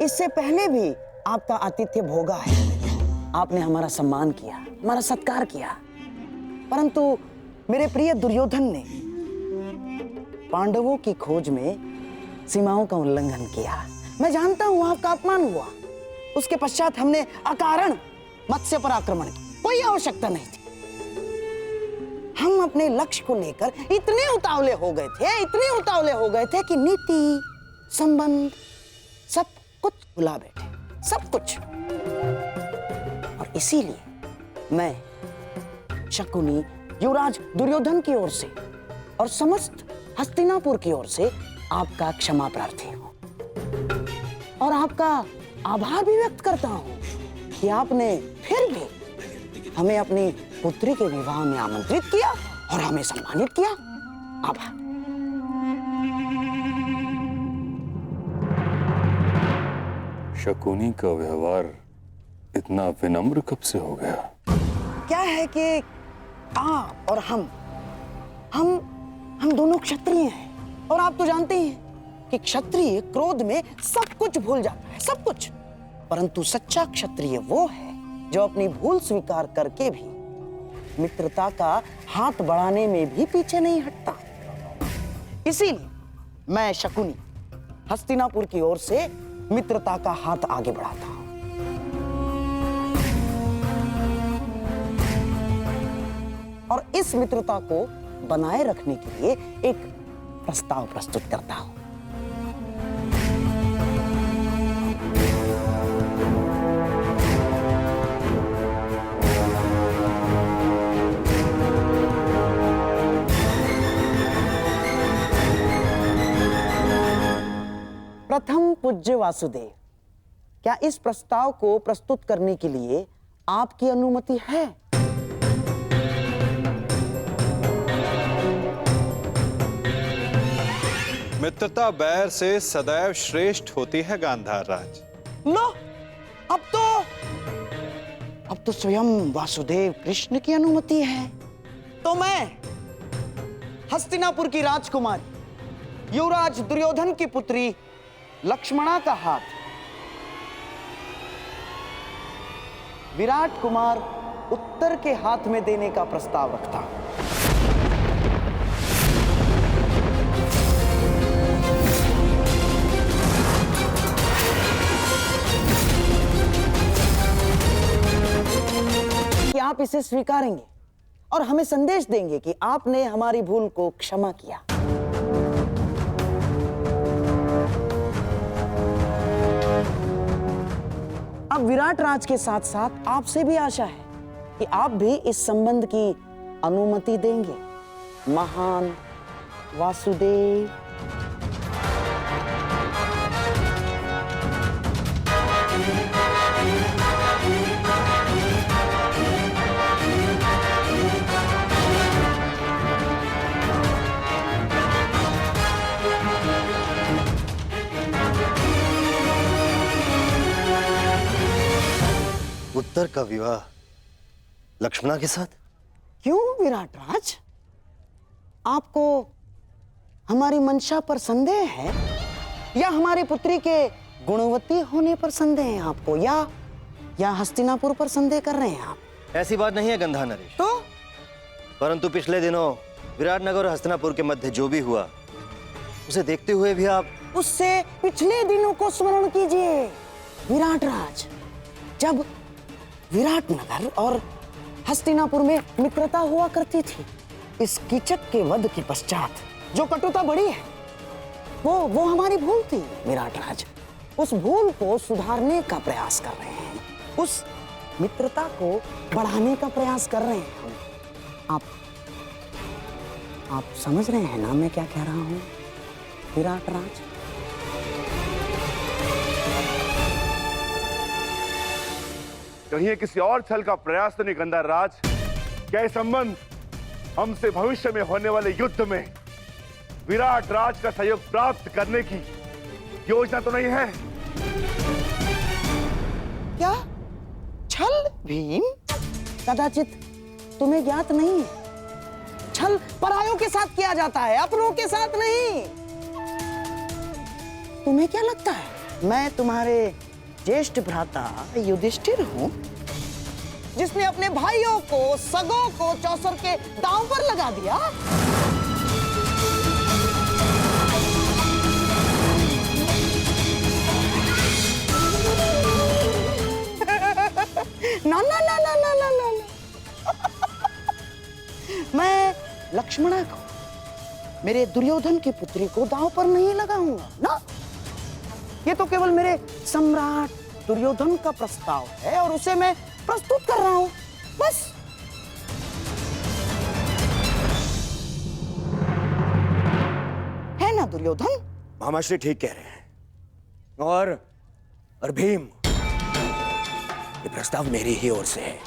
इससे पहले भी आपका आतिथ्य भोगा है। आपने हमारा सम्मान किया, हमारा सत्कार किया, परंतु मेरे प्रिय दुर्योधन ने पांडवों की खोज में सीमाओं का उल्लंघन किया। मैं जानता हूं आपका अपमान हुआ। उसके पश्चात हमने अकारण मत्स्य पर आक्रमण किया, कोई आवश्यकता नहीं थी। हम अपने लक्ष्य को लेकर इतने उतावले हो गए थे कि नीति, संबंध, सब कुछ भुला बैठे, सब कुछ। और इसीलिए मैं शकुनी, युवराज दुर्योधन की ओर से और समस्त हस्तिनापुर की ओर से आपका क्षमा प्रार्थी हूं और आपका आभार भी व्यक्त करता हूं कि आपने फिर भी हमें अपनी पुत्री के विवाह में आमंत्रित किया और हमें सम्मानित किया। आभार। शकुनी का व्यवहार इतना विनम्र कब से हो गया? क्या है कि आप और हम दोनों क्षत्रिय हैं और आप तो जानते हैं कि क्षत्रिय क्रोध में सब कुछ भूल जाता है, सब कुछ। परंतु सच्चा क्षत्रिय वो है जो अपनी भूल स्वीकार करके भी मित्रता का हाथ बढ़ाने में भी पीछे नहीं हटता। इसीलिए मैं शकुनी हस्तिनापुर की ओर से मित्रता का हाथ आगे बढ़ाता हूं। और इस मित्रता को बनाए रखने के लिए एक प्रस्ताव प्रस्तुत करता हूं। प्रथम पूज्य वासुदेव, क्या इस प्रस्ताव को प्रस्तुत करने के लिए आपकी अनुमति है? मित्रता बैर से सदैव श्रेष्ठ होती है गांधार राज। लो, अब तो स्वयं वासुदेव कृष्ण की अनुमति है। तो मैं हस्तिनापुर की राजकुमारी युवराज दुर्योधन की पुत्री लक्ष्मणा का हाथ विराट कुमार उत्तर के हाथ में देने का प्रस्ताव रखता हूं। कि आप इसे स्वीकारेंगे और हमें संदेश देंगे कि आपने हमारी भूल को क्षमा किया। अब विराट राज के साथ साथ आपसे भी आशा है कि आप भी इस संबंध की अनुमति देंगे। महान वासुदेव। उत्तर का विवाह लक्ष्मणा के साथ? क्यों विराट राज, आपको हमारी मंशा पर संदेह है या हमारी पुत्री के गुणवती होने पर संदेह है आपको, या हस्तिनापुर पर संदेह कर रहे हैं आप? ऐसी बात नहीं है गंधा नरेश। तो परंतु पिछले दिनों विराटनगर और हस्तिनापुर के मध्य जो भी हुआ उसे देखते हुए भी आप उससे पिछले दिनों को स्मरण कीजिए विराट राज, जब विराटनगर और हस्तिनापुर में मित्रता हुआ करती थी। इस कीचक के वध के पश्चात जो कटुता बढ़ी है वो हमारी भूल थी विराट राज। उस भूल को सुधारने का प्रयास कर रहे हैं, उस मित्रता को बढ़ाने का प्रयास कर रहे हैं हम। आप समझ रहे हैं ना मैं क्या कह रहा हूं विराट राज? कहीं किसी और छल का प्रयास तो नहीं गंधार राज? क्या ये संबंध हमसे भविष्य में होने वाले युद्ध में विराट राज का सहयोग प्राप्त करने की योजना तो नहीं है? क्या छल भीम? कदाचित तुम्हें ज्ञात नहीं है, छल परायों के साथ किया जाता है, अपनों के साथ नहीं। तुम्हें क्या लगता है मैं तुम्हारे ज्येष्ठ भ्राता युधिष्ठिर हूँ, जिसने अपने भाइयों को, सगों को चौसर के दांव पर लगा दिया। ना ना ना ना ना ना ना, मैं लक्ष्मणा को, मेरे दुर्योधन की पुत्री को दांव पर नहीं लगाऊंगा ना। ये तो केवल मेरे सम्राट दुर्योधन का प्रस्ताव है और उसे मैं प्रस्तुत कर रहा हूं, बस। है ना दुर्योधन? मामाश्री ठीक कह रहे हैं। और भीम, ये प्रस्ताव मेरी ही ओर से है।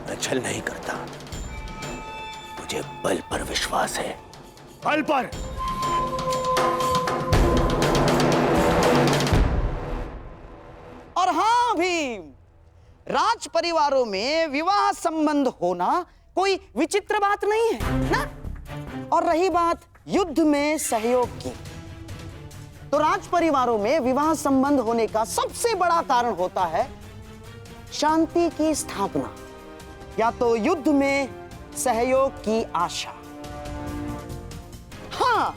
मैं छल नहीं करता, मुझे बल पर विश्वास है, बल पर। और हाँ भीम, राज परिवारों में विवाह संबंध होना कोई विचित्र बात नहीं है ना। और रही बात युद्ध में सहयोग की, तो राज परिवारों में विवाह संबंध होने का सबसे बड़ा कारण होता है शांति की स्थापना, या तो युद्ध में सहयोग की आशा। हाँ,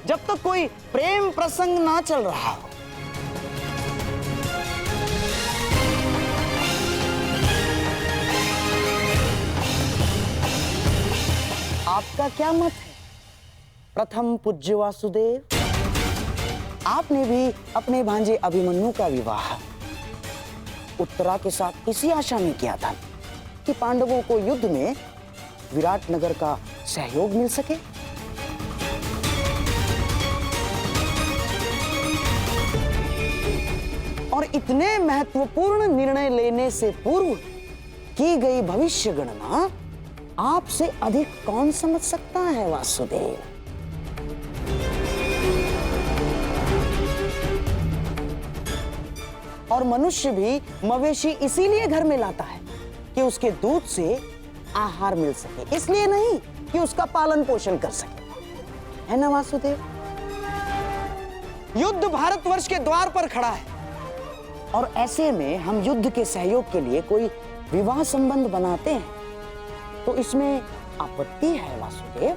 जब तक कोई प्रेम प्रसंग ना चल रहा हो। आपका क्या मत है प्रथम पूज्य वासुदेव? आपने भी अपने भांजे अभिमन्यु का विवाह उत्तरा के साथ इसी आशा में किया था कि पांडवों को युद्ध में विराटनगर का सहयोग मिल सके। और इतने महत्वपूर्ण निर्णय लेने से पूर्व की गई भविष्य गणना आपसे अधिक कौन समझ सकता है वासुदेव? और मनुष्य भी मवेशी इसीलिए घर में लाता है कि उसके दूध से आहार मिल सके, इसलिए नहीं कि उसका पालन पोषण कर सके, है ना वासुदेव? युद्ध भारतवर्ष के द्वार पर खड़ा है और ऐसे में हम युद्ध के सहयोग के लिए कोई विवाह संबंध बनाते हैं तो इसमें आपत्ति है वासुदेव?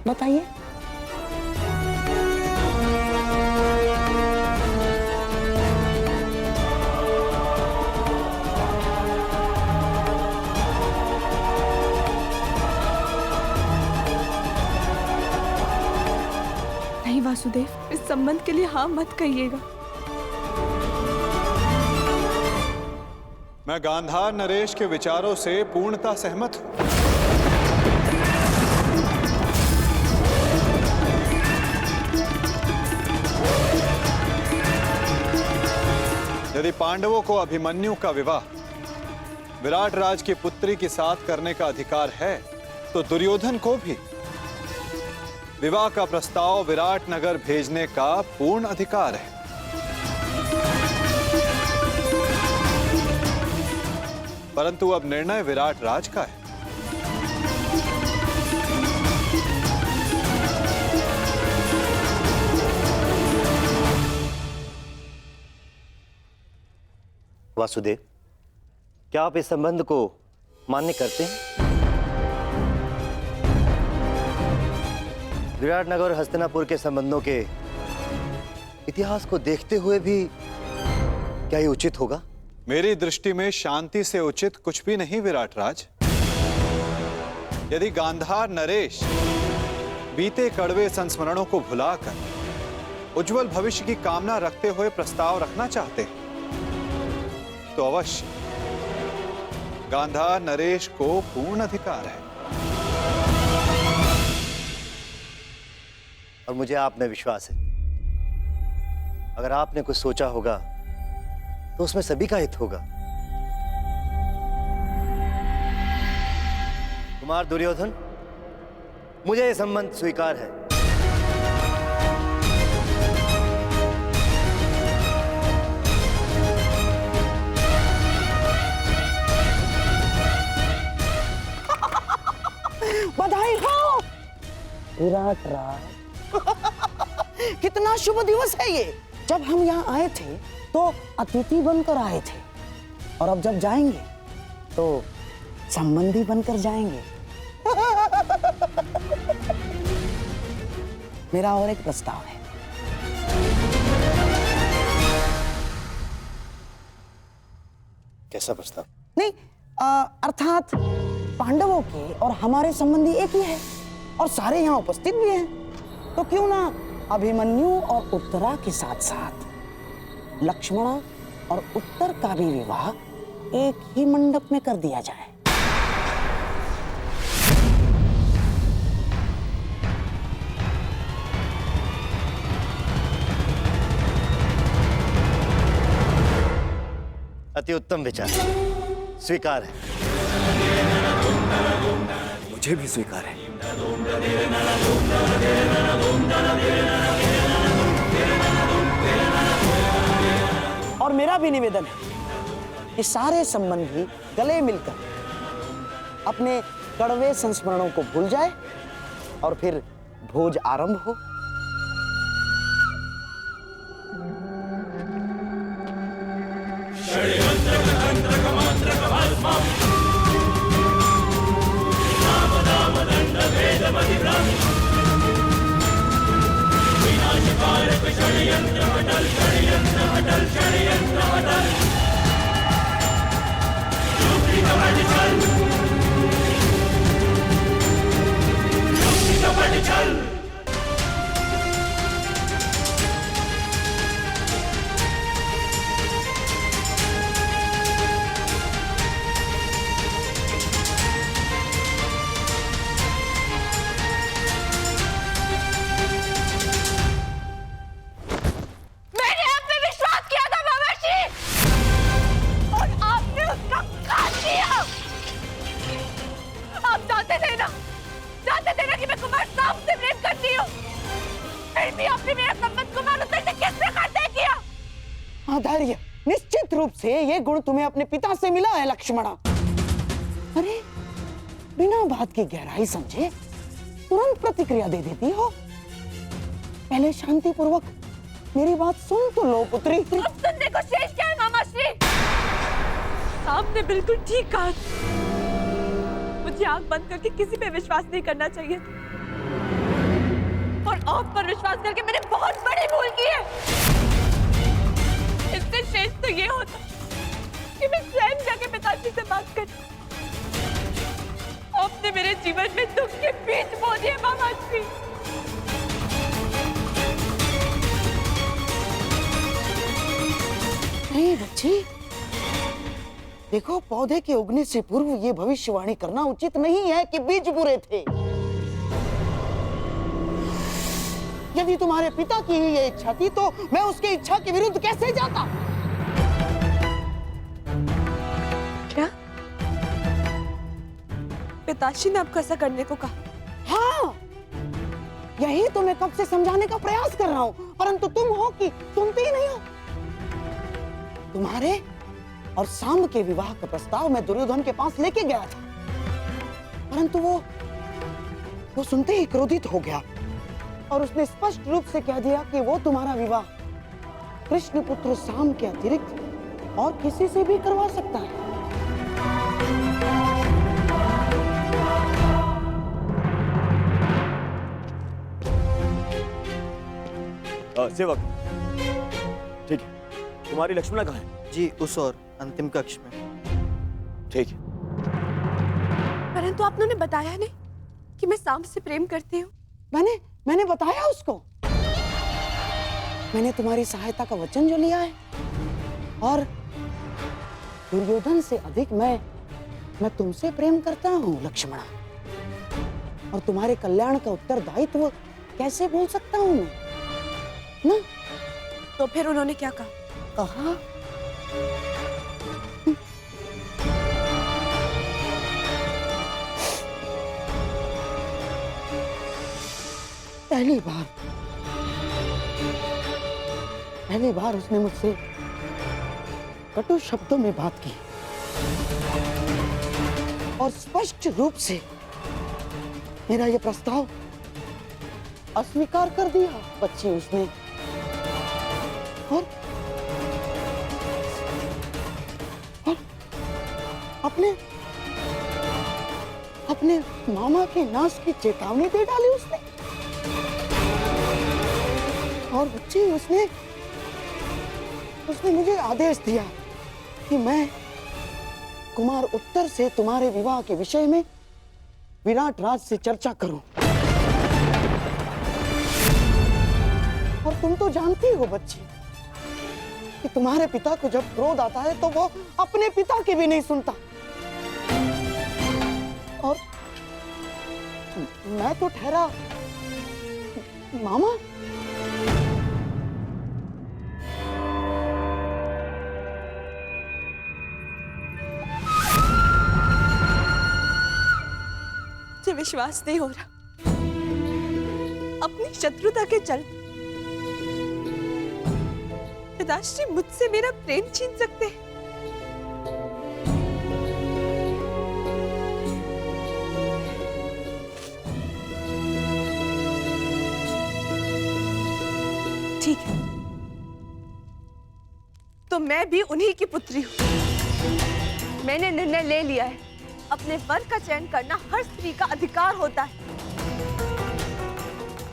बताइए। नहीं वासुदेव, इस संबंध के लिए हाँ मत कहिएगा। मैं गांधार नरेश के विचारों से पूर्णतः सहमत हूं। यदि पांडवों को अभिमन्यु का विवाह विराट राज की पुत्री के साथ करने का अधिकार है, तो दुर्योधन को भी विवाह का प्रस्ताव विराट नगर भेजने का पूर्ण अधिकार है। परंतु अब निर्णय विराट राज का है। वासुदेव, क्या आप इस संबंध को मान्य करते हैं? विराटनगर और हस्तिनापुर के संबंधों के इतिहास को देखते हुए भी क्या ये उचित होगा? मेरी दृष्टि में शांति से उचित कुछ भी नहीं विराट राज। यदि गांधार नरेश बीते कड़वे संस्मरणों को भुलाकर उज्जवल भविष्य की कामना रखते हुए प्रस्ताव रखना चाहते हैं तो अवश्य गांधार नरेश को पूर्ण अधिकार है। और मुझे आप में विश्वास है, अगर आपने कुछ सोचा होगा तो उसमें सभी का हित होगा। कुमार दुर्योधन, मुझे यह संबंध स्वीकार है। बधाई हो विराट राज, कितना शुभ दिवस है ये। जब हम यहाँ आए थे तो अतिथि बनकर आए थे, और अब जब जाएंगे तो संबंधी बनकर जाएंगे। मेरा और एक प्रस्ताव है। कैसा प्रस्ताव? नहीं, अर्थात पांडवों के और हमारे संबंधी एक ही है, और सारे यहाँ उपस्थित भी हैं। तो क्यों ना अभिमन्यु और उत्तरा के साथ साथ लक्ष्मण और उत्तर का भी विवाह एक ही मंडप में कर दिया जाए। अति उत्तम विचार, स्वीकार है। मुझे भी स्वीकार है। और मेरा भी निवेदन है कि सारे संबंधी गले मिलकर अपने कड़वे संस्मरणों को भूल जाए और फिर भोज आरंभ हो। मैंने आप पे विश्वास किया था मामाश्री, और आपने उसका काट दिया। आप जानते थे ना कि मैं कुमार साहब से प्रेम करती हूँ, फिर भी आपने मेरा संबंध कुमार उत्तर से किस प्रकार तय किया? आधार्य, निश्चित रूप से ये गुण तुम्हें अपने पिता से मिला है लक्ष्मणा। अरे बिना बात की गहराई समझे तुरंत प्रतिक्रिया दे देती हो। पहले शांति पूर्वक मेरी बात सुन तो लो पुत्री। अब सुनने को शेष क्या है मामाश्री? आपने बिल्कुल ठीक कहा। मुझे आंख बंद करके किसी पे विश्वास नहीं करना चाहिए, और आप पर विश्वास करके मैंने बहुत बड़ी भूल की है। इससे शेष तो ये होता कि मैं स्वयं जाके पिताजी से बात कर। आपने मेरे जीवन में दुख के बीज बो दिए मामाश्री। नहीं बच्ची, देखो पौधे के उगने से पूर्व ये भविष्यवाणी करना उचित नहीं है कि बीज बुरे थे। यदि तुम्हारे पिता की ही ये इच्छा थी तो मैं उसकी इच्छा के विरुद्ध कैसे जाता? क्या पिताश्री ने आपको ऐसा करने को कहा? हाँ, यही तो मैं कब से समझाने का प्रयास कर रहा हूँ, परंतु तुम हो कि सुनते ही नहीं हो। तुम्हारे और सांब के विवाह का प्रस्ताव मैं दुर्योधन के पास लेके गया था, परंतु वो सुनते ही क्रोधित हो गया और उसने स्पष्ट रूप से कह दिया कि वो तुम्हारा विवाह कृष्ण पुत्र सांब के अतिरिक्त और किसी से भी करवा सकता है। सेवक, ठीक है, तुम्हारी लक्ष्मणा कहाँ है? जी उस और अंतिम कक्ष में। ठीक है। परंतु आपने उन्हें बताया नहीं कि मैं सांब से प्रेम करती हूँ। मैंने बताया उसको। मैंने तुम्हारी सहायता का वचन जो लिया है, और दुर्योधन से अधिक मैं तुमसे प्रेम करता हूँ लक्ष्मणा, और तुम्हारे कल्याण का उत्तरदायित्व कैसे भूल सकता हूँ मैं ना? तो फिर उन्होंने क्या कहा? कहा पहली बार उसने मुझसे कटु शब्दों में बात की और स्पष्ट रूप से मेरा यह प्रस्ताव अस्वीकार कर दिया बच्ची उसने। और अपने अपने मामा के नाश की चेतावनी दे डाली उसने। और बच्ची उसने मुझे आदेश दिया कि मैं कुमार उत्तर से तुम्हारे विवाह के विषय में विराट राज से चर्चा करूं। और तुम तो जानती हो बच्ची कि तुम्हारे पिता को जब क्रोध आता है तो वो अपने पिता की भी नहीं सुनता। और मैं तो ठहरा मामा। मुझे विश्वास नहीं हो रहा अपनी शत्रुता के चलते पिताश्री मुझसे मेरा प्रेम छीन सकते हैं। ठीक है, तो मैं भी उन्हीं की पुत्री हूं। मैंने निर्णय ले लिया है, अपने वर का चयन करना हर स्त्री का अधिकार होता है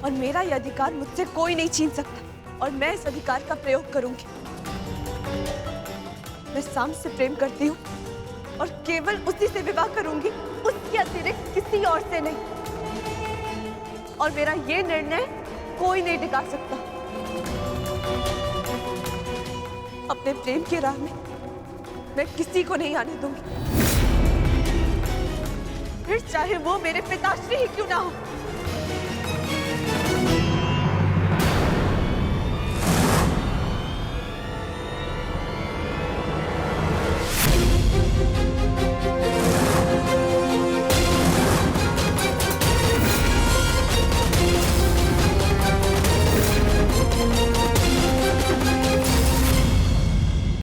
और मेरा यह अधिकार मुझसे कोई नहीं छीन सकता और मैं इस अधिकार का प्रयोग करूंगी। मैं शाम से प्रेम करती हूँ और केवल उसी से विवाह करूंगी, उसके अतिरिक्त किसी और से नहीं। और मेरा ये निर्णय कोई नहीं टिका सकता। अपने प्रेम की राह में मैं किसी को नहीं आने दूंगी, फिर चाहे वो मेरे पिताश्री ही क्यों ना हो।